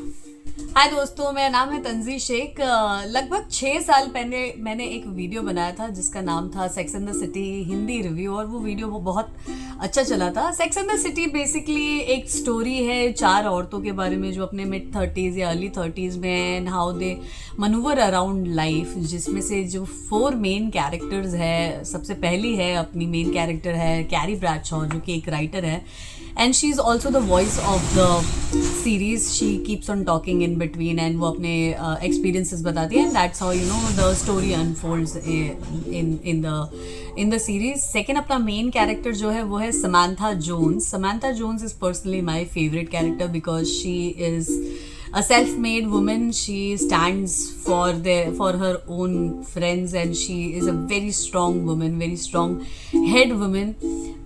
हाय दोस्तों, मेरा नाम है तंजी शेख। लगभग 6 साल पहले मैंने एक वीडियो बनाया था जिसका नाम था sex and the city Hindi review, और वो वीडियो बहुत अच्छा चला था। Sex and the city basically एक स्टोरी है 4 औरतों के बारे में जो अपने मिड 30s या अर्ली 30s में and how they manoeuvre around life, जिसमें से जो 4 मेन कैरेक्टर्स है। सबसे पहली है अपनी मेन कैरेक्टर है कैरी ब्रैडशॉ, जो कि एक राइटर है and she is also the voice of the series. She keeps on talking in between and वो अपने एक्सपीरियंसेस बताती है and that's how you know the story unfolds in the series. Second अपना main character जो है वो है Samantha Jones. Samantha Jones is personally my favourite character because she is a self-made woman. She stands for her own friends and she is a very strong woman, very strong head woman.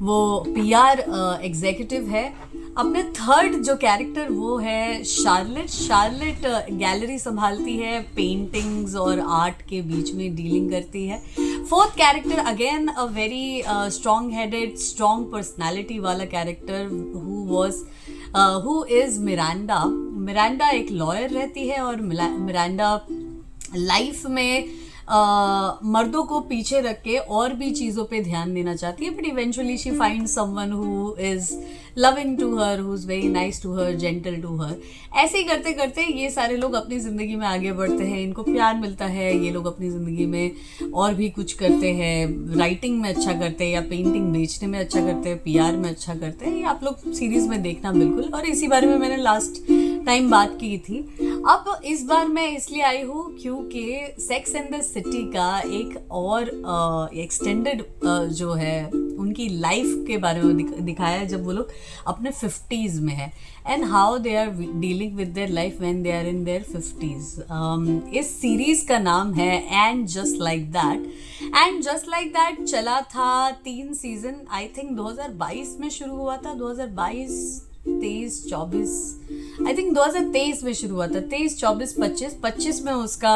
वो PR executive है। अपने third जो character वो है Charlotte. Charlotte gallery संभालती है, paintings और art के बीच में डीलिंग करती है। Fourth character again a very strong headed, strong personality वाला character who is Miranda. Miranda एक लॉयर रहती है और मिरांडा लाइफ में मर्दों को पीछे रख के और भी चीज़ों पे ध्यान देना चाहती है, but eventually she find someone who is loving to her, who is very nice to her, gentle to her. ऐसे ही करते करते ये सारे लोग अपनी ज़िंदगी में आगे बढ़ते हैं, इनको प्यार मिलता है, ये लोग अपनी ज़िंदगी में और भी कुछ करते हैं, राइटिंग में अच्छा करते हैं या पेंटिंग बेचने में अच्छा करते हैं, PR में अच्छा करते हैं। ये आप लोग सीरीज़ में देखना बिल्कुल, और इसी बारे में मैंने लास्ट टाइम बात की थी। अब इस बार मैं इसलिए आई हूँ क्योंकि सेक्स एंड द सिटी का एक और एक्सटेंडेड जो है उनकी लाइफ के बारे में दिखाया है जब वो लोग अपने 50s में है and how they are dealing with their life when they are in their 50s। इस सीरीज का नाम है and just like that. And just like that चला था 3 सीजन, आई थिंक 2022 में शुरू हुआ था, 2022 23 24 आई थिंक 2023 में शुरू हुआ था, 23 24 25 में उसका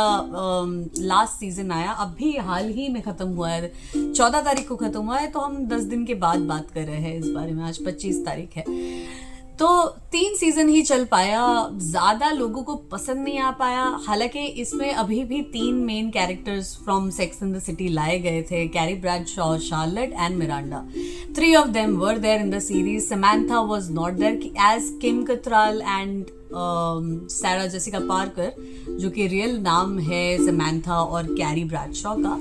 लास्ट सीजन आया। अभी हाल ही में ख़त्म हुआ है, 14 तारीख को ख़त्म हुआ है, तो हम 10 दिन के बाद बात कर रहे हैं इस बारे में। आज 25 तारीख है, तो 3 सीज़न ही चल पाया, ज़्यादा लोगों को पसंद नहीं आ पाया। हालांकि इसमें अभी भी 3 main characters from sex and the city लाए गए थे, carry Bradshaw, Charlotte and Miranda. 3 of them were there in the series. Samantha was not there as Kim Cattrall and Sarah Jessica Parker, जो कि रियल नाम है समैंथा और carry Bradshaw का।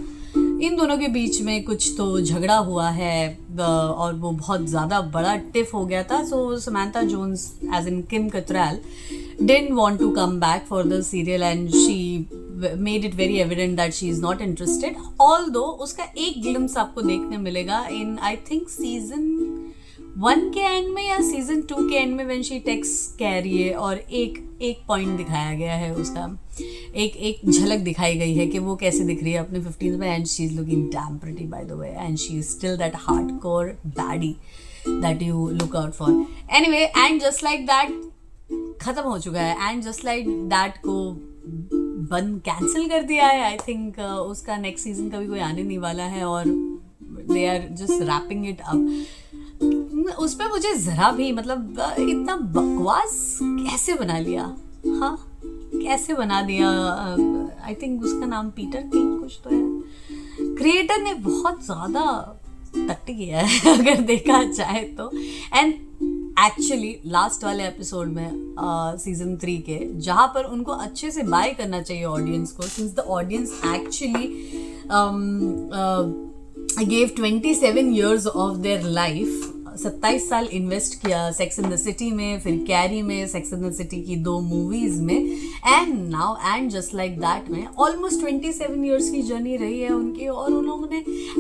इन दोनों के बीच में कुछ तो झगड़ा हुआ है और वो बहुत ज़्यादा बड़ा टिफ हो गया था। So Samantha Jones as in Kim Cattrall didn't want to come back for the serial and she made it very evident that she is not interested. Although उसका एक ग्लिम्स आपको देखने मिलेगा इन आई थिंक सीजन 1 के and में या season 2 के and में व्हेन शी टेक्स्ट कैरी, और एक पॉइंट दिखाया गया है उसका, एक झलक दिखाई गई है कि वो कैसे दिख रही है अपने 50s में and she is looking dam pretty by the way and she is still that hardcore baddie that you look out for. Anyway, and just like that खत्म हो चुका है। एंड जस्ट लाइक दैट को बंद cancel कर दिया है। I think उसका नेक्स्ट सीजन कभी कोई आने नहीं वाला है और they are just wrapping it up. उस पर मुझे ज़रा भी मतलब इतना बकवास कैसे बना लिया, हाँ कैसे बना दिया। आई थिंक उसका नाम पीटर किंग कुछ तो है। क्रिएटर ने बहुत ज़्यादा टट्टी किया है अगर देखा जाए तो। एंड एक्चुअली लास्ट वाले एपिसोड में सीजन 3 के, जहाँ पर उनको अच्छे से बाय करना चाहिए ऑडियंस को, since the audience actually gave 27 years of their life, 27 साल इन्वेस्ट किया सेक्स इन द सिटी में, फिर कैरी में, सेक्स इन द सिटी की 2 मूवीज में, and now and just like that में ऑलमोस्ट 27 ईयर्स की जर्नी रही है उनकी, और उन लोगों ने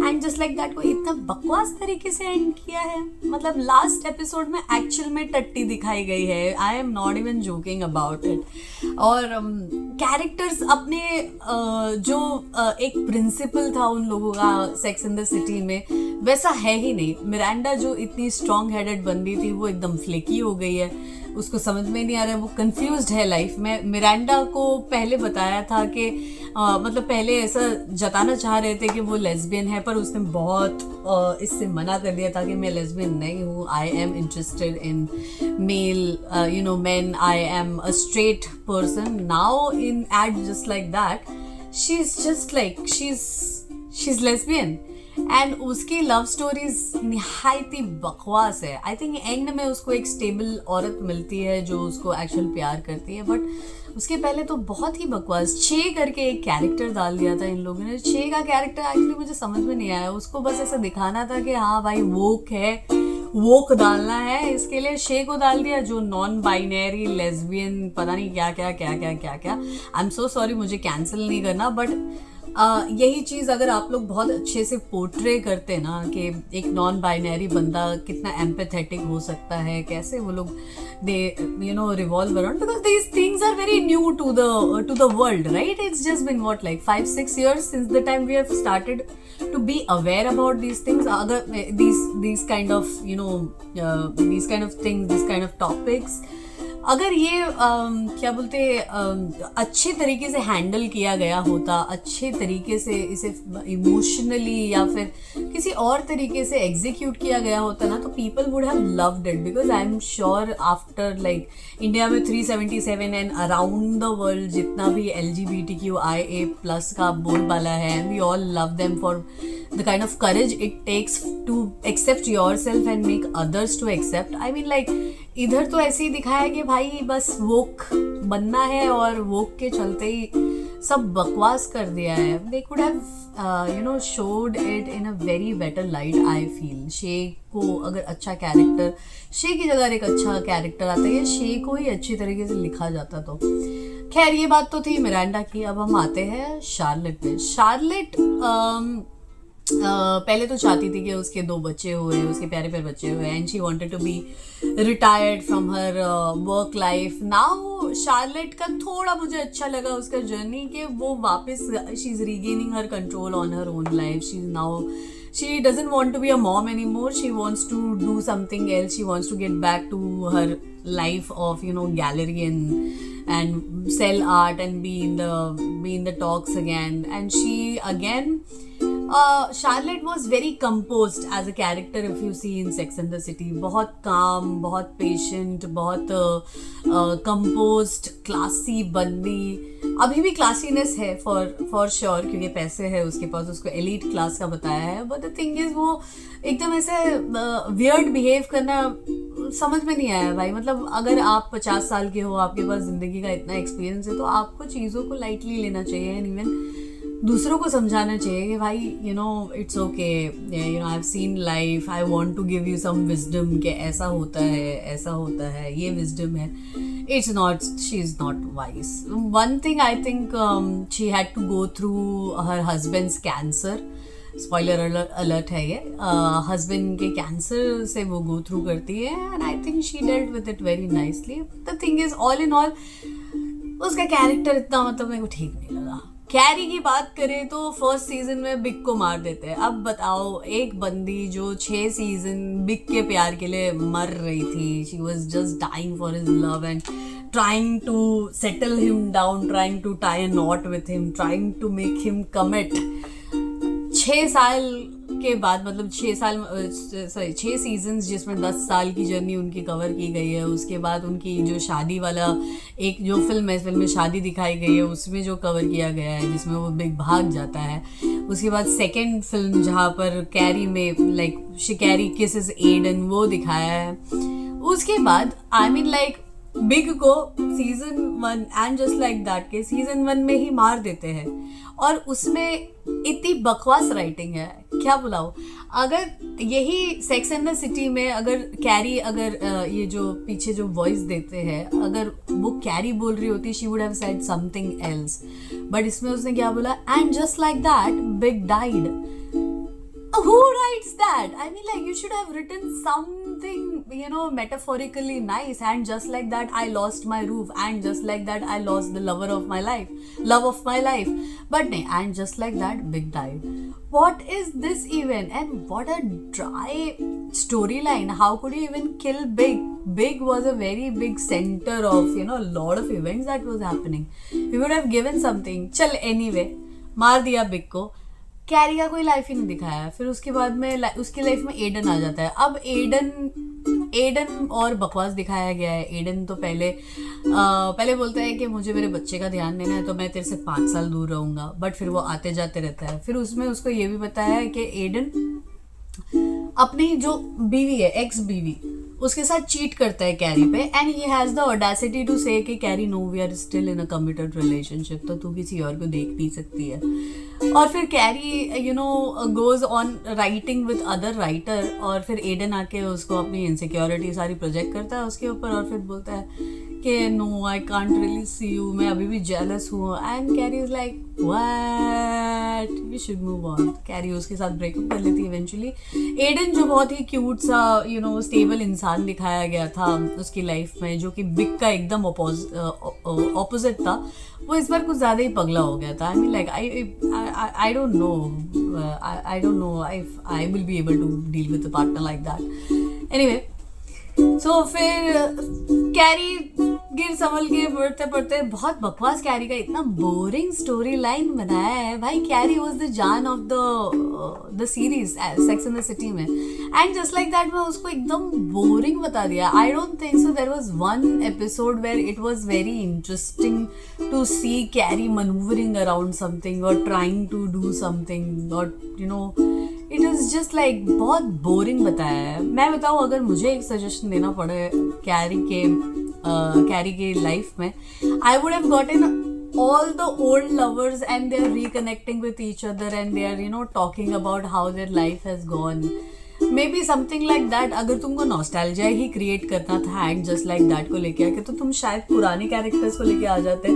एंड जस्ट लाइक दैट को इतना बकवास तरीके से एंड किया है। मतलब लास्ट एपिसोड में एक्चुअल में टट्टी दिखाई गई है, I am not even joking about it. और कैरेक्टर्स अपने जो एक प्रिंसिपल था उन लोगों का सेक्स इन द सिटी में वैसा है ही नहीं। मिरांडा जो इतनी स्ट्रॉन्ग हेडेड बंदी थी वो एकदम फ्लेकी हो गई है, उसको समझ में नहीं आ रहा है, वो कंफ्यूज्ड है लाइफ में। मिरांडा को पहले बताया था कि मतलब पहले ऐसा जताना चाह रहे थे कि वो लेस्बियन है, पर उसने बहुत इससे मना कर दिया था कि मैं लेस्बियन नहीं हूँ, I am interested in male man, I am a straight person. Now in and just like that she is just like she is lesbian. And उसकी लव स्टोरीज निहायती बकवास है. आई थिंक एंड में उसको एक stable औरत मिलती है जो उसको एक्चुअल प्यार करती है, बट उसके पहले तो बहुत ही बकवास छे करके एक कैरेक्टर डाल दिया था इन लोगों ने. छे का कैरेक्टर एक्चुअली मुझे समझ में नहीं आया. उसको बस ऐसा दिखाना था कि हाँ भाई वोक है, वोक डालना है, इसके लिए शे को डाल दिया जो नॉन बाइनरी लेस्बियन पता नहीं क्या क्या क्या क्या क्या क्या. आई एम सो सॉरी, मुझे कैंसिल नहीं करना, बट यही चीज़ अगर आप लोग बहुत अच्छे से पोर्ट्रे करते ना कि एक नॉन बाइनरी बंदा कितना एम्पैथेटिक हो सकता है, कैसे वो लोग they revolve around, because these things are very new to the world, right? It's just been what like 5-6 years since the time we have started to be aware about these things. Other these kind of these kind of things, these kind of topics, अगर ये क्या बोलते अच्छे तरीके से handle किया गया होता, अच्छे तरीके से इसे इमोशनली या फिर किसी और तरीके से एग्जीक्यूट किया गया होता ना, तो people would have loved it. Because I am sure after like India में 377 एंड अराउंड द वर्ल्ड जितना भी LGBTQIA+ का बोलबाला है, we all love them for the kind of courage it takes to accept yourself and make others to accept. I mean like इधर तो ऐसे ही दिखाया कि भाई बस वोक बनना है और वोक के चलते ही सब बकवास कर दिया है. They could have showed it in a very better light. I feel शे को अगर अच्छा कैरेक्टर, शे की जगह एक अच्छा कैरेक्टर आता है, शे को ही अच्छी तरीके से लिखा जाता. तो खैर ये बात तो थी मिरांडा की. अब हम आते हैं शार्लेट पे. शार्लेट पहले तो चाहती थी कि उसके 2 बच्चे हुए, उसके प्यारे प्यारे बच्चे हुए, and she wanted to be retired from her work life. Now Charlotte का थोड़ा मुझे अच्छा लगा उसका जर्नी कि वो वापस she is regaining her control on her own life. She doesn't want to be a mom anymore. She wants to do something else. She wants to get back to her life of gallery and sell art and be in the talks again. And she again Charlotte was very composed as a character if you see in Sex and the City. बहुत calm, बहुत patient, बहुत composed, classy बंदी. अभी भी क्लासीनेस है for sure क्योंकि पैसे है उसके पास, उसको एलीट क्लास का बताया है. बट द थिंग इज वो एकदम ऐसे वियर्ड बिहेव करना समझ में नहीं आया भाई. मतलब अगर आप 50 साल के हो, आपके पास जिंदगी का इतना एक्सपीरियंस है, तो आपको चीज़ों को लाइटली लेना चाहिए एंड इवन दूसरों को समझाना चाहिए कि भाई it's okay, I have seen life, I want to give you some wisdom कि ऐसा होता है, ये विजडम है. It's not, she is not wise. One thing I think she had to go through her husband's cancer. Spoiler alert है ये. Husband के cancer से वो go through करती है and I think she dealt with it very nicely. The thing is all in all उसका character इतना मतलब मेरे को ठीक नहीं लगा. कैरी की बात करें तो फर्स्ट सीजन में बिग को मार देते हैं. अब बताओ एक बंदी जो 6 सीजन बिग के प्यार के लिए मर रही थी, she was just dying for his love and trying to settle him down, trying to tie a knot with him, trying to make him commit. 6 साल के बाद, मतलब 6 सीजन्स जिसमें 10 साल की जर्नी उनकी कवर की गई है. उसके बाद उनकी जो शादी वाला एक जो फिल्म है, फिल्म में शादी दिखाई गई है, उसमें जो कवर किया गया है जिसमें वो बिग भाग जाता है. उसके बाद सेकेंड फिल्म जहाँ पर कैरी में लाइक कैरी किसेस एडन, वो दिखाया है. उसके बाद आई मीन लाइक बिग को season 1 and just like that के सीजन 1 में ही मार देते हैं और उसमें इतनी बकवास राइटिंग है, क्या बुलाओ. अगर यही सेक्स एंड द सिटी में अगर कैरी ये जो पीछे जो वॉइस देते हैं, अगर वो कैरी बोल रही होती, she would have said something else. But इसमें उसने क्या बोला, and just like that big died. Who writes that? I mean like you should have written something, you know, metaphorically nice, and just like that I lost my roof, and just like that I lost the love of my life. But nahi, and just like that Big died. What is this even? And what a dry storyline. How could you even kill Big? Big was a very big center of, you know, a lot of events that was happening. We would have given something. चल anyway, मार दिया big को. Carry का कोई life ही नहीं दिखाया. फिर उसके बाद में उसकी लाइफ में एडन आ जाता है. अब एडन और बकवास दिखाया गया है. एडन तो पहले बोलता है कि मुझे मेरे बच्चे का ध्यान देना है, तो मैं तेरे से 5 साल दूर रहूंगा. बट फिर वो आते जाते रहता है. फिर उसमें उसको ये भी बताया है कि एडन अपनी जो बीवी है, एक्स बीवी, उसके साथ चीट करता है कैरी पे. And he has the audacity to say कि Carrie, no, we are still in a committed relationship, तो तू किसी और को देख नहीं सकती है. और फिर carry, you know, goes on writing with other writer, और फिर एडन आके उसको अपनी इनसिक्योरिटी सारी प्रोजेक्ट करता है उसके ऊपर, और फिर बोलता है कि no, I can't really see you, मैं अभी भी जेलस हूँ. And Carrie is like, what, we should move on. Carrie उसके साथ ब्रेकअप कर लेती है इवेंचुअली. एडन जो बहुत ही क्यूट सा, यू नो, स्टेबल इंसान दिखाया गया था उसकी लाइफ में, जो कि बिग का एकदम ऑपोजिट था, वो इस बार कुछ ज़्यादा ही पगला हो गया था. I mean like I don't know if I will be able to deal with a partner like that. Anyway, so फिर कैरी गिर संभल के पढ़ते पढ़ते, बहुत बकवास कैरी का इतना बोरिंग स्टोरी लाइन बनाया है भाई. कैरी वॉज द जान of the series Sex in the City में, एंड जस्ट लाइक दैट मैं उसको एकदम बोरिंग बता दिया. I don't think so there was one episode where it was very interesting to see Carrie manoeuvring around something और trying to do something, और you know, it is just like बहुत boring बताया है. मैं बताऊँ, अगर मुझे एक सजेशन देना पड़े कैरी के लाइफ में, I would have gotten all the old lovers and they are reconnecting with each other and they are, you know, talking about how their life has gone. Maybe something like that. अगर तुमको nostalgia ही create करना था and just like that को लेके आके, तो तुम शायद पुराने कैरेक्टर्स को लेके आ जाते.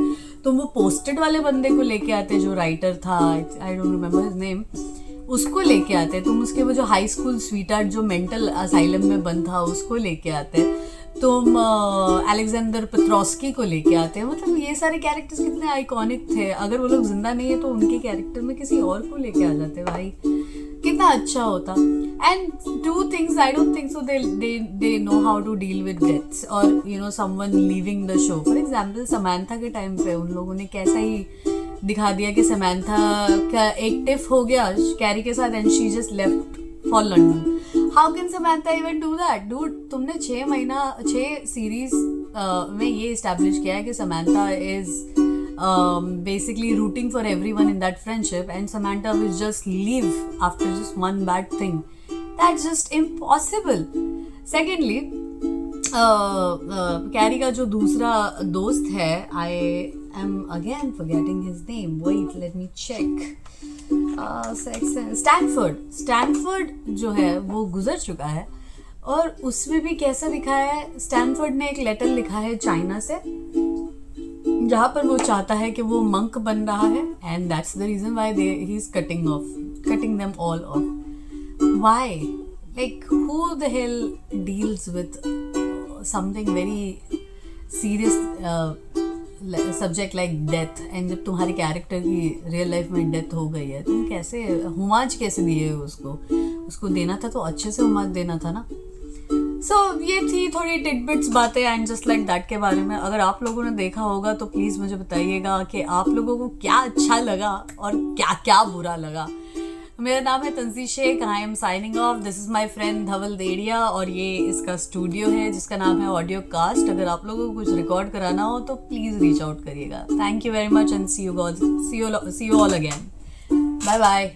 तुम वो पोस्टेड वाले बंदे को लेके आते जो राइटर था, I don't remember his name, उसको लेके आते. तुम उसके वो जो हाई स्कूल स्वीटहार्ट जो मेंटल असाइलम में बंद था उसको लेके आते. तुम अलेक्जेंडर पेट्रोस्की को लेके आते हैं. मतलब ये सारे कैरेक्टर्स कितने आइकॉनिक थे. अगर वो लोग जिंदा नहीं है तो उनके कैरेक्टर में किसी और को लेके आ जाते भाई, कितना अच्छा होता. And two things, I don't think so they know how to deal with deaths और, you know, someone leaving the show. For example, Samantha के टाइम पे उन लोगों ने कैसा ही दिखा दिया कि समांथा का एक टिफ हो गया कैरी के साथ and she just left for London. How can Samantha even do that? Dude, तुमने 6 सीरीज में ये इस्टेब्लिश किया है कि Samantha is basically rooting for everyone in that friendship, and Samantha will just leave after just one bad thing. That's just impossible. Secondly, carry का जो दूसरा दोस्त है, I am again forgetting his name. Wait, let me check. Stanford जो है वो गुजर चुका है, और उसमें भी कैसा दिखाया है, स्टैनफोर्ड ने एक लेटर लिखा है चाइना से, जहाँ पर वो चाहता है कि वो मंक बन रहा है, and that's the reason why he is cutting them all off. Why? Like, who the hell deals with something very serious subject like death, and जब तुम्हारे कैरेक्टर की रियल लाइफ में डेथ हो गई है, तुम कैसे हुमाज कैसे दिए उसको देना था तो अच्छे से हुमाज देना था ना. सो ये थी थोड़ी टिडबिट्स बातें एंड जस्ट लाइक दैट के बारे में. अगर आप लोगों ने देखा होगा तो प्लीज़ मुझे बताइएगा कि आप लोगों को क्या अच्छा लगा और क्या क्या बुरा लगा. मेरा नाम है Tanji Sheikh. I am signing off. This is my friend Dhaval Dedhia, और ये इसका स्टूडियो है जिसका नाम है ऑडियो कास्ट. अगर आप लोगों को कुछ रिकॉर्ड कराना हो तो प्लीज़ रीच आउट करिएगा. Thank you very much and see you all again. Bye bye.